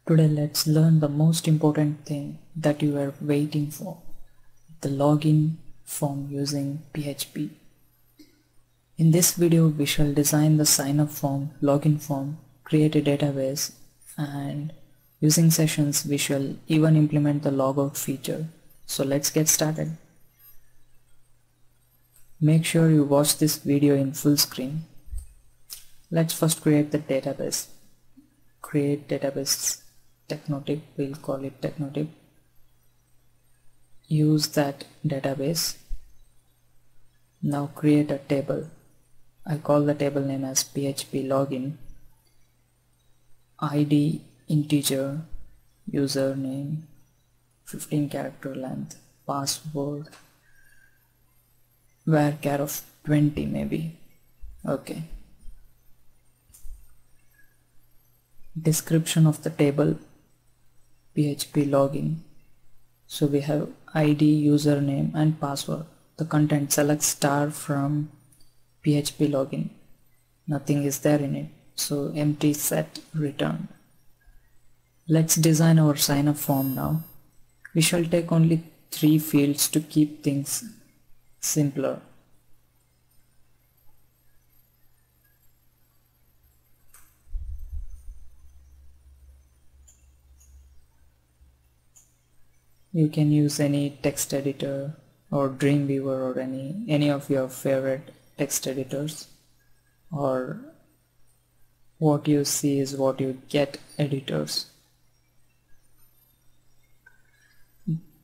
Today let's learn the most important thing that you are waiting for, the login form using PHP. In this video we shall design the sign-up form, login form, create a database, and using sessions we shall even implement the logout feature. So let's get started. Make sure you watch this video in full screen. Let's first create the database. Create database technotip, we'll call it technotip. Use that database. Now create a table. I call the table name as PHP login. ID integer, username 15 character length, password varchar of 20 maybe. Okay. Description of the table PHP login. So we have ID, username and password. The content, select star from PHP login. Nothing is there in it, so empty set return. Let's design our sign up form now. We shall take only 3 fields to keep things simpler. You can use any text editor or Dreamweaver or any of your favorite text editors, or what you see is what you get editors.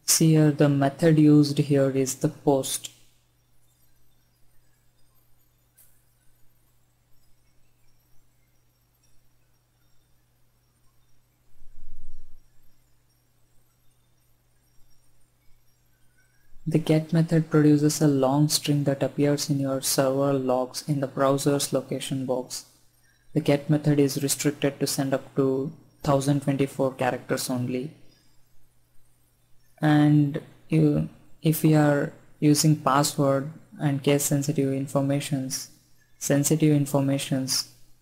See here, the method used here is the post. The get method produces a long string that appears in your server logs in the browser's location box. The get method is restricted to send up to 1024 characters only. And if you are using password and case sensitive informations,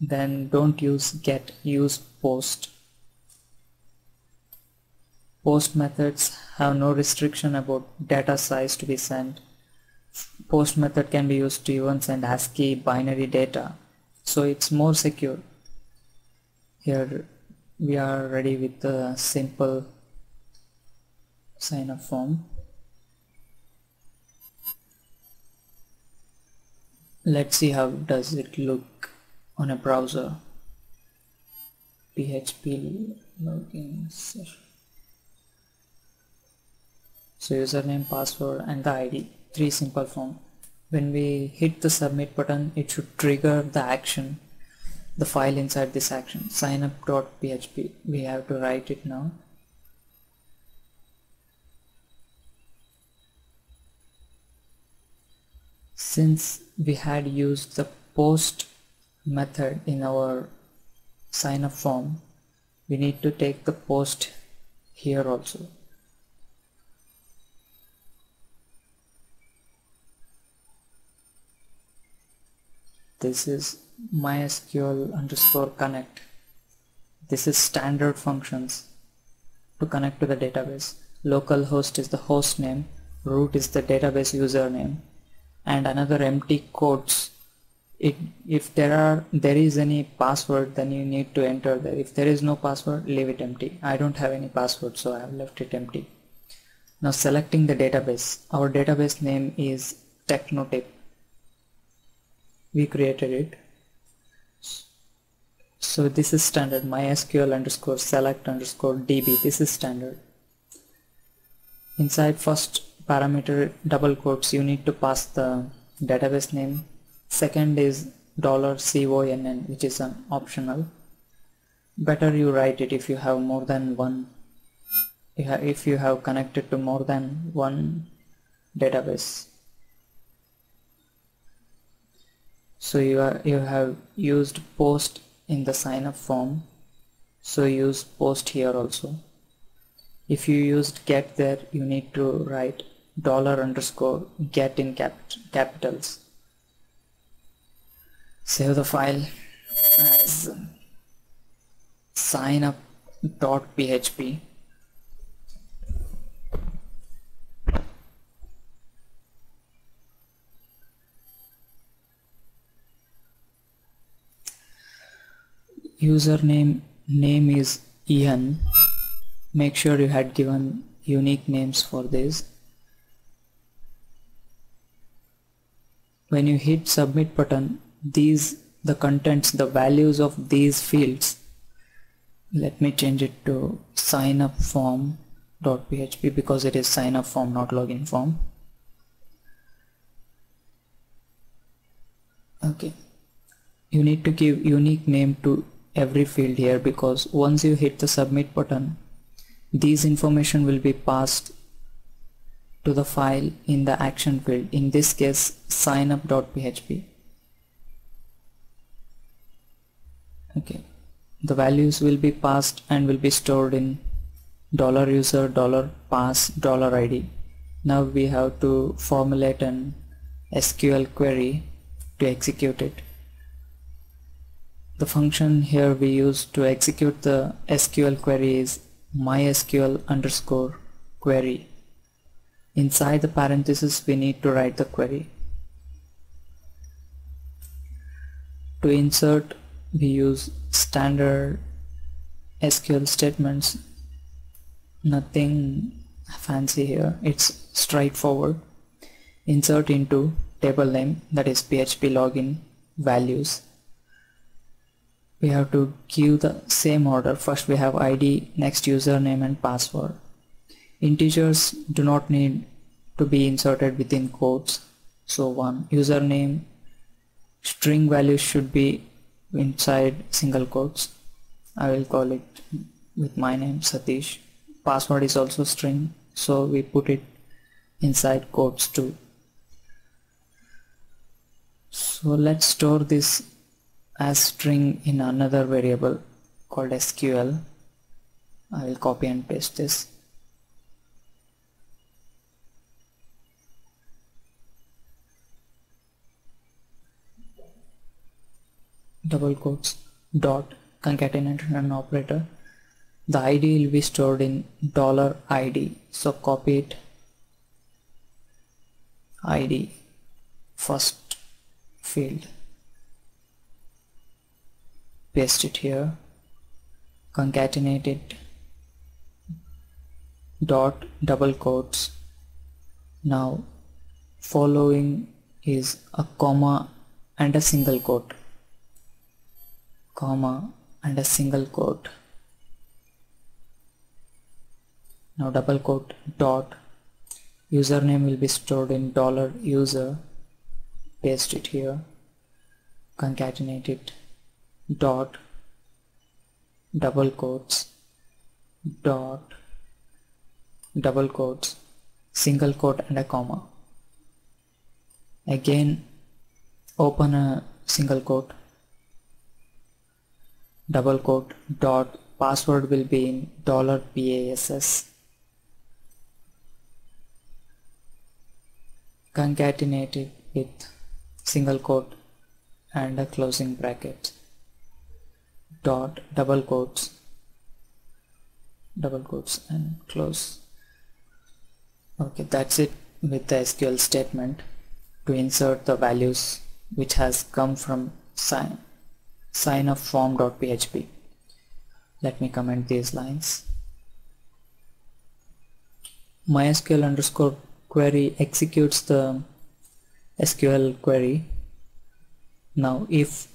then don't use get, use post. Post methods have no restriction about data size to be sent. Post method can be used to even send ASCII binary data, so it's more secure. Here we are ready with the simple sign up form. Let's see how does it look on a browser. PHP login session. So username, password and the ID, 3 simple form. When we hit the submit button, it should trigger the action, the file inside this action, signup.php. We have to write it now. Since we had used the post method in our sign up form, we need to take the post here also. This is MySQL underscore connect. This is standard functions to connect to the database. Localhost is the host name, root is the database username, and another empty quotes. If there is any password, then you need to enter there. If there is no password, leave it empty. I don't have any password, so I have left it empty. Now selecting the database. Our database name is technotip. We created it. So this is standard, MySQL underscore select underscore DB. This is standard. Inside first parameter double quotes, you need to pass the database name. Second is $CONN, which is an optional. Better you write it if you have more than one, if you have connected to more than one database. So you have used post in the sign up form, so use post here also. If you used get there, you need to write $_get in capitals. Save the file as signup .php. Username name is Ian. Make sure you had given unique names for this. When you hit submit button, the contents, the values of these fields, let me change it to signup form.php because it is sign up form, not login form. Okay, you need to give unique name to every field here, because once you hit the submit button, these information will be passed to the file in the action field, in this case signup.php. Okay, the values will be passed and will be stored in $user, $pass, $id. Now we have to formulate an SQL query to execute it. The function here we use to execute the SQL query is MySQL_query. Inside the parentheses we need to write the query. To insert, we use standard SQL statements, nothing fancy here, it's straightforward. Insert into table name, that is PHP login values. We have to give the same order. First we have ID, next username and password. Integers do not need to be inserted within quotes. So one, username string values should be inside single quotes. I will call it with my name Satish. Password is also string, so we put it inside quotes too. So let's store this as string in another variable called SQL. I will copy and paste this. Double quotes dot concatenation operator. The ID will be stored in $id, so copy it, ID, first field, paste it here, concatenate it, dot double quotes. Now following is a comma and a single quote, comma and a single quote. Now double quote dot, username will be stored in $user, paste it here, concatenate it, dot double quotes dot double quotes, single quote and a comma. Again open a single quote, double quote dot, password will be in $pass, concatenate it with single quote and a closing bracket, dot double quotes and close. Okay, that's it with the SQL statement to insert the values which has come from signup form.php. Let me comment these lines. MySQL_query executes the SQL query. Now if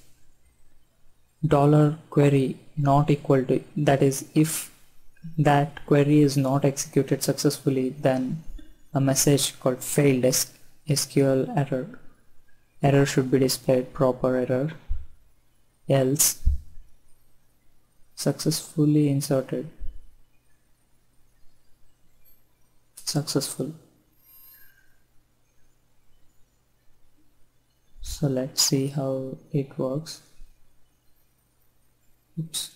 $query not equal to, that is if that query is not executed successfully, then a message called failed SQL error should be displayed, proper error, else successfully inserted, successful. So let's see how it works. Oops.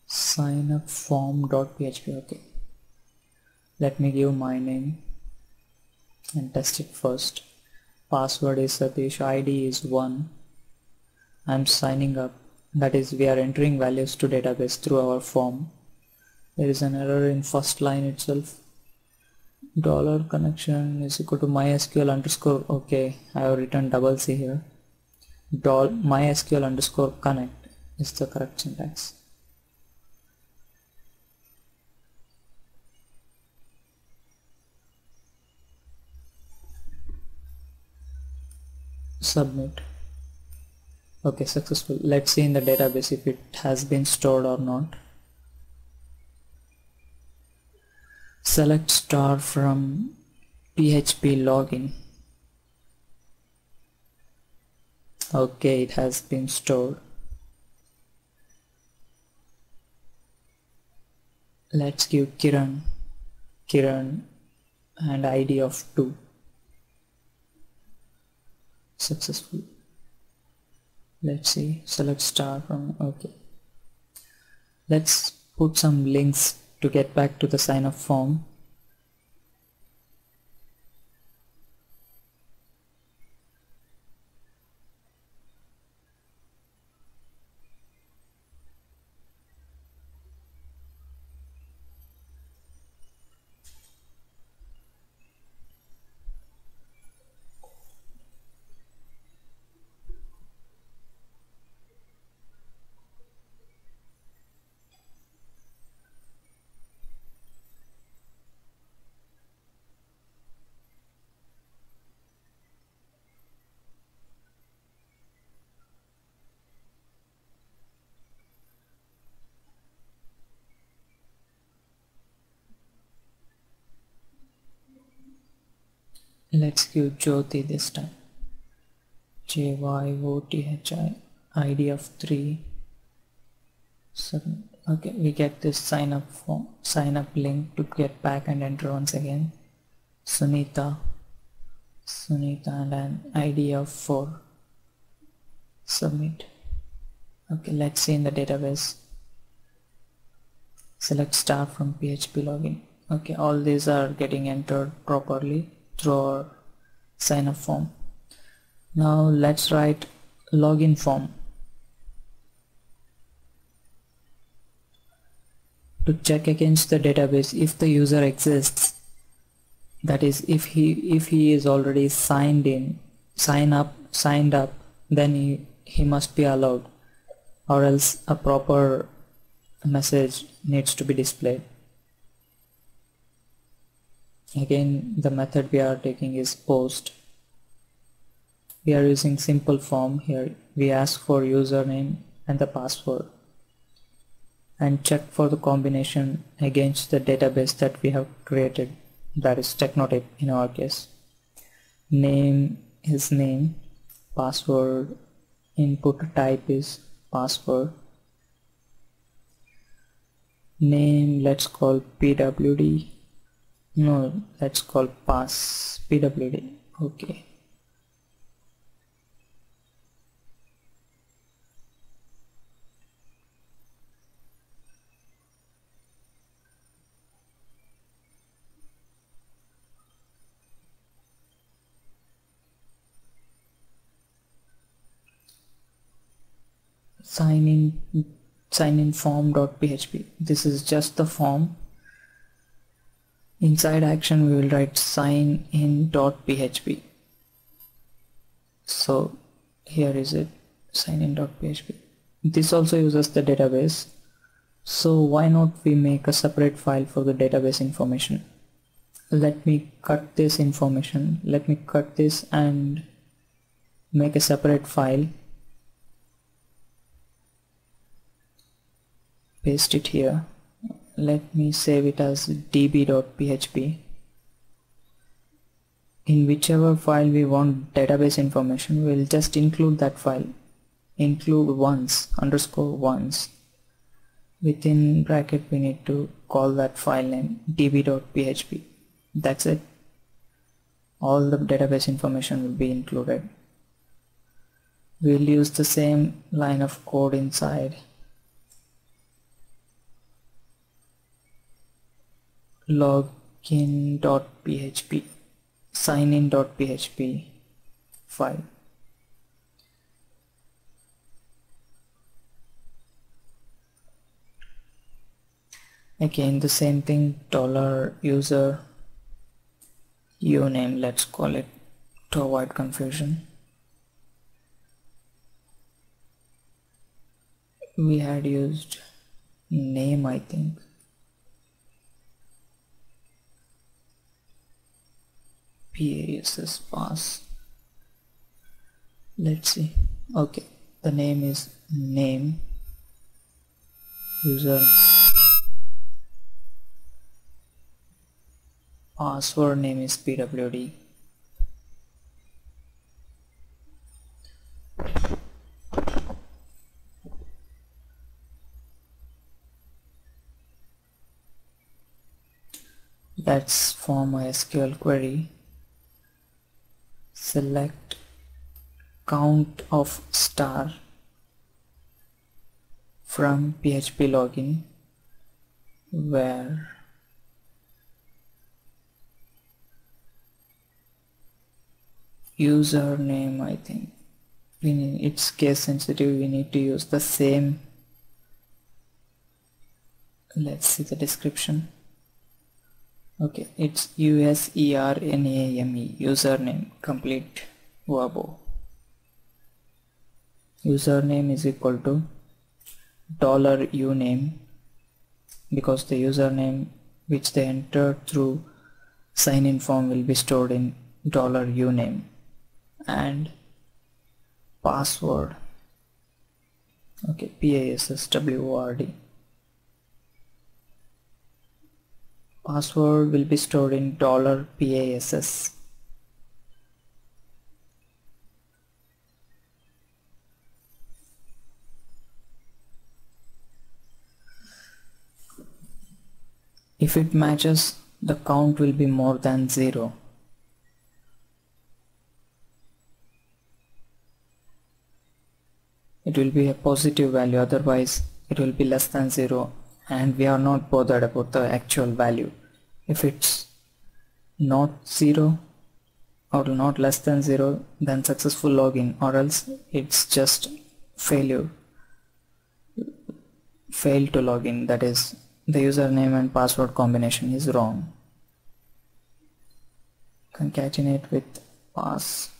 Signup form.php. Okay, let me give my name and test it first. Password is Satish, ID is 1. I'm signing up that is we are entering values to database through our form. There is an error in first line itself. $connection is equal to MySQL underscore, okay, I have written double C here. MySQL underscore connect is the correct syntax. Submit. Okay, successful. Let's see in the database if it has been stored or not. Select star from PHP login. Okay, it has been stored. Let's give Kiran and ID of 2. Successful. Let's see, select star from, okay. Let's put some links to get back to the sign up form. Let's give Jyoti this time. JYOTHI, ID of 3. Submit. Okay, we get this sign up link to get back and enter once again. Sunita and an ID of 4. Submit. Okay, let's see in the database. Select star from PHP login. Okay, all these are getting entered properly through our sign up form. Now let's write login form. To check against the database if the user exists, that is if he is already signed up, then he must be allowed, or else a proper message needs to be displayed. Again, the method we are taking is post. We are using simple form here. We ask for username and the password and check for the combination against the database that we have created, that is Technotape in our case. Name is name, password input type is password, name let's call pwd, no, let's call pwd. Okay, sign in form.php. This is just the form. Inside action we will write signin.php. So here is it, signin.php. This also uses the database, so why not we make a separate file for the database information. Let me cut this information, let me cut this and make a separate file, paste it here. Let me save it as db.php. In whichever file we want database information, we'll just include that file, include once, _once. Within bracket we need to call that file name db.php. That's it. All the database information will be included. We'll use the same line of code inside. Login.php, signin.php file. Again the same thing, $user uname, let's call it to avoid confusion. We had used name, I think. PASS pass. Let's see. Okay, the name is name, user, password name is pwd. That's for my SQL query. Select count of star from PHP login, where username, I think it's case sensitive, we need to use the same. Let's see the description. Okay, it's username, username, complete verbo. Username is equal to $uname, because the username which they entered through sign-in form will be stored in $uname, and password, okay, PASSWORD. Password will be stored in $PASS. If it matches, the count will be more than 0. It will be a positive value, otherwise it will be less than 0, and we are not bothered about the actual value. If it's not 0 or not less than 0, then successful login, or else it's just failure, fail to login, that is the username and password combination is wrong. Concatenate with pass.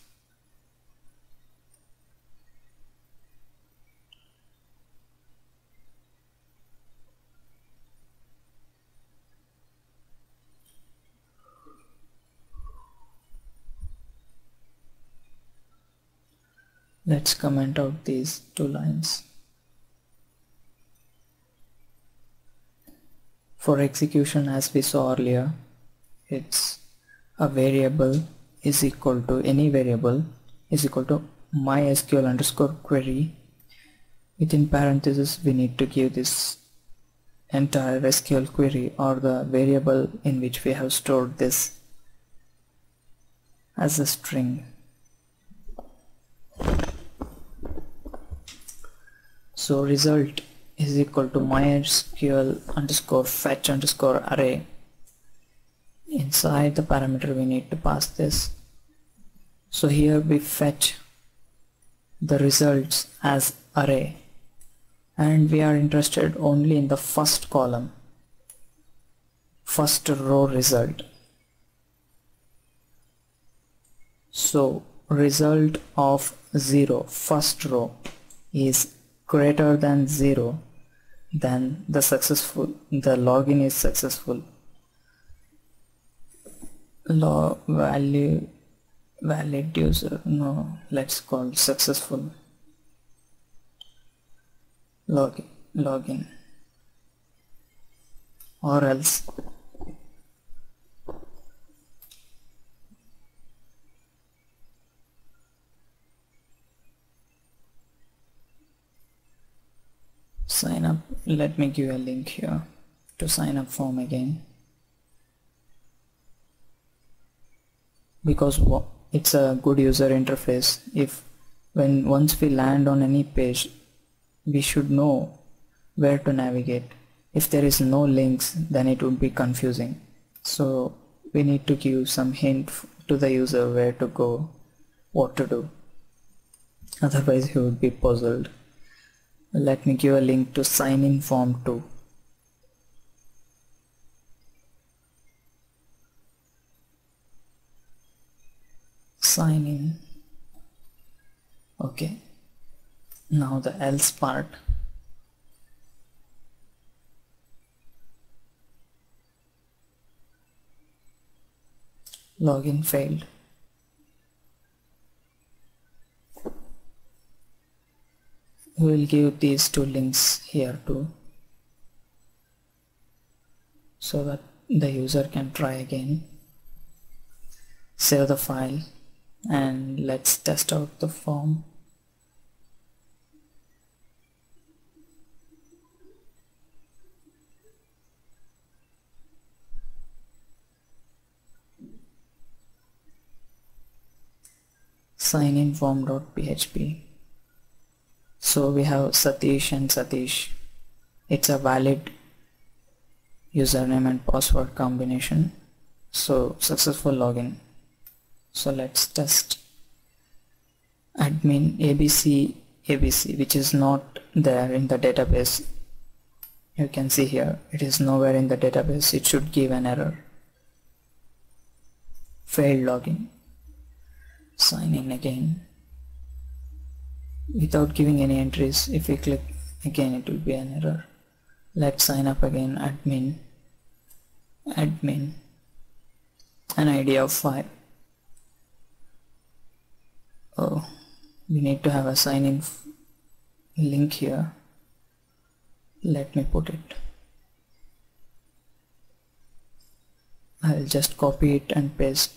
Let's comment out these 2 lines. For execution, as we saw earlier, it's a variable is equal to, any variable is equal to MySQL underscore query. Within parentheses we need to give this entire SQL query or the variable in which we have stored this as a string. So result is equal to MySQL underscore fetch underscore array. Inside the parameter we need to pass this. So here we fetch the results as array, and we are interested only in the first column, first row result. So result of 0, first row, is greater than 0, then the login is successful. Valid user, no, let's call successful login, or else sign up. Let me give a link here to sign up form again, because it's a good user interface. Once we land on any page, we should know where to navigate. If there is no links, then it would be confusing. So we need to give some hint to the user where to go, what to do. Otherwise he would be puzzled. Let me give a link to sign in form 2. sign in. Okay, now the else part. Login failed. We will give these two links here too, so that the user can try again. Save the file and let's test out the form. SignIn form.php. So we have Satish and Satish. It's a valid username and password combination. So successful login. So let's test admin ABC, which is not there in the database. You can see here it is nowhere in the database. It should give an error. Failed login. Sign in again without giving any entries. If we click again, it will be an error. Let's sign up again. Admin, an ID of 5. Oh, we need to have a sign in link here. Let me put it. I'll just copy it and paste.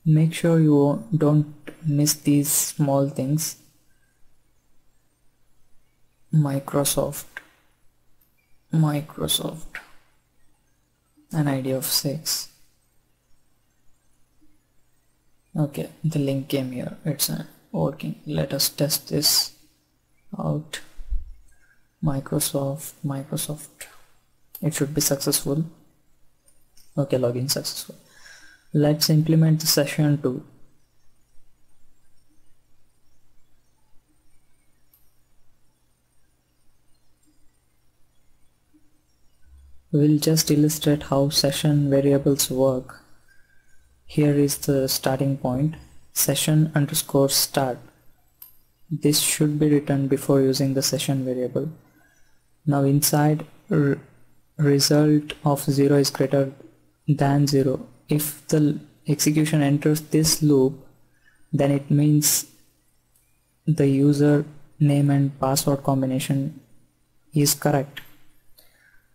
Make sure you don't miss these small things. Microsoft, an ID of 6. Okay, the link came here. It's working. Let us test this out. Microsoft. It should be successful. Okay, login successful. Let's implement the session 2. We'll just illustrate how session variables work. Here is the starting point, session_start. This should be written before using the session variable. Now inside result of 0 is greater than 0. If the execution enters this loop, then it means the user name and password combination is correct.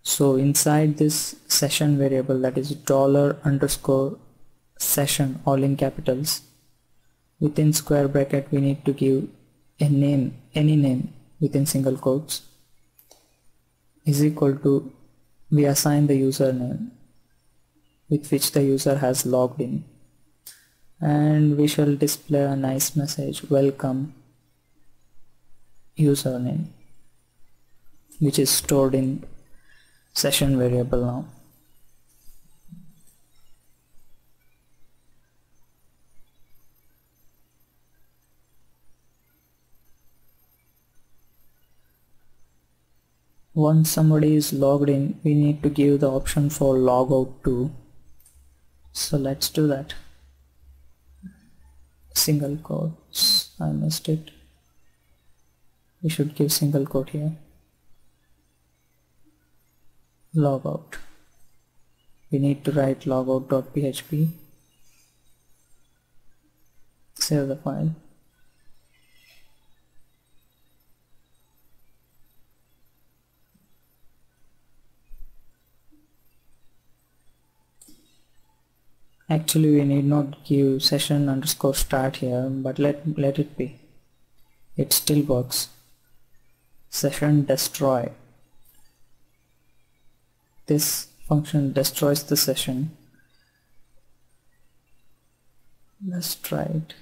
So inside this session variable, that is $_session, all in capitals, within square bracket we need to give a name, any name within single quotes, is equal to, we assign the username with which the user has logged in, and we shall display a nice message, welcome username, which is stored in session variable now. Once somebody is logged in, we need to give the option for logout too. So let's do that. Single quotes, I missed it. We should give single quote here. Logout. We need to write logout.php. Save the file. Actually, we need not give session_start here, but let it be. It still works. Session destroy. This function destroys the session. Let's try it.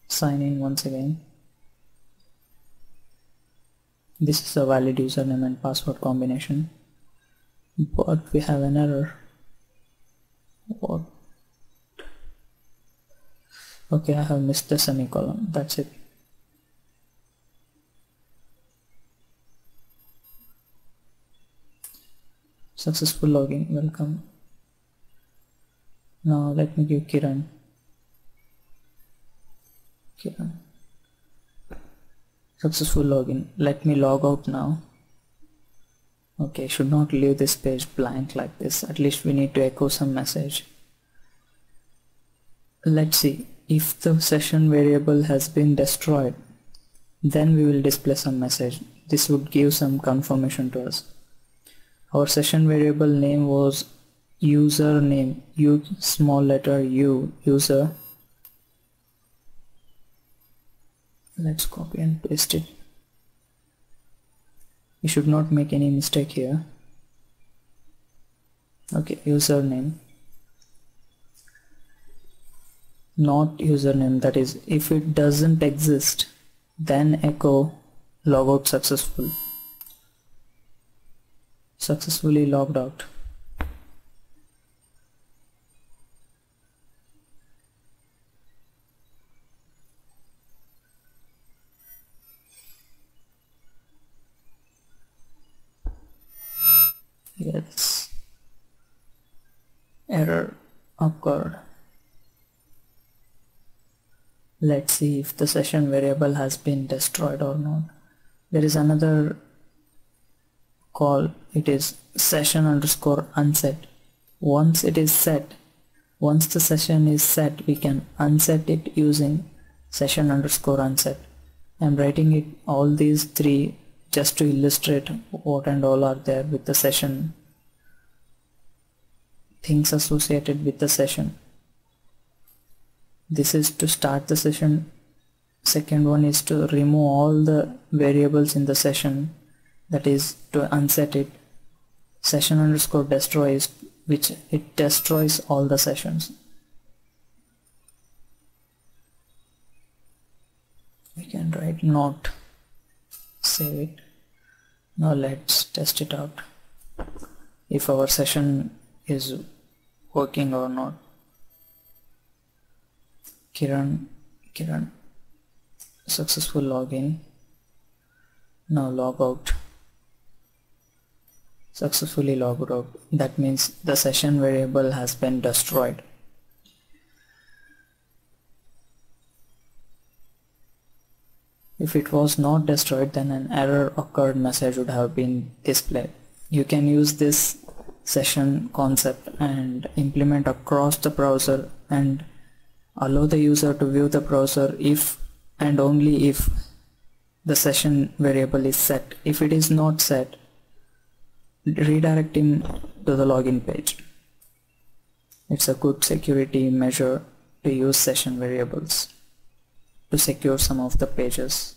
Sign in once again. This is a valid username and password combination, but we have an error. Okay, I have missed the semicolon, that's it. Successful login, welcome. Now let me give Kiran. Successful login. Let me log out now. Okay, should not leave this page blank like this. At least we need to echo some message. Let's see. If the session variable has been destroyed, then we will display some message. This would give some confirmation to us. Our session variable name was username, small letter U, user. Let's copy and paste it. You should not make any mistake here. Okay, username, not username, that is, if it doesn't exist, then echo logout successful. Successfully logged out. Yes, error occurred. Let's see if the session variable has been destroyed or not. There is another call, it is session underscore unset. Once it is set, once the session is set, we can unset it using session underscore unset. I'm writing it all these three just to illustrate what and all are there with the session, things associated with the session. This is to start the session. Second one is to remove all the variables in the session, that is to unset it. Session underscore destroy is which it destroys all the sessions. We can write not, save it. Now let's test it out if our session is working or not. Kiran, successful login. Now log out. Successfully logged out. That means the session variable has been destroyed. If it was not destroyed, then an error occurred message would have been displayed. You can use this session concept and implement across the browser and allow the user to view the browser if and only if the session variable is set. If it is not set, redirect him to the login page. It's a good security measure to use session variables to secure some of the pages.